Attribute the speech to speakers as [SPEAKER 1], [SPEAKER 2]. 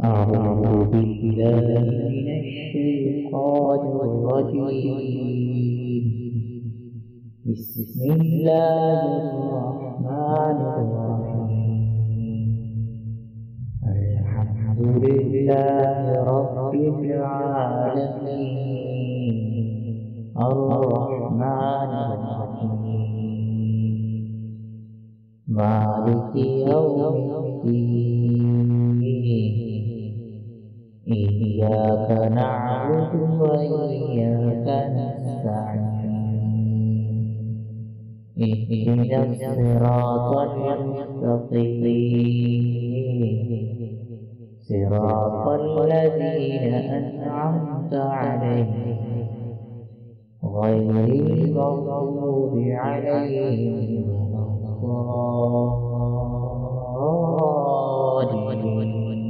[SPEAKER 1] أعوذ بالله من الشيطان الرجيم. بسم الله الرحمن الرحيم. الحمد لله رب العالمين الرحمن الرحيم مالك يوم الدين. إياك نعبد وإياك نستعين. اهدنا الصراط المستقيم صراط الذين أنعمت عليهم غير المغضوب عليهم ولا الضالين.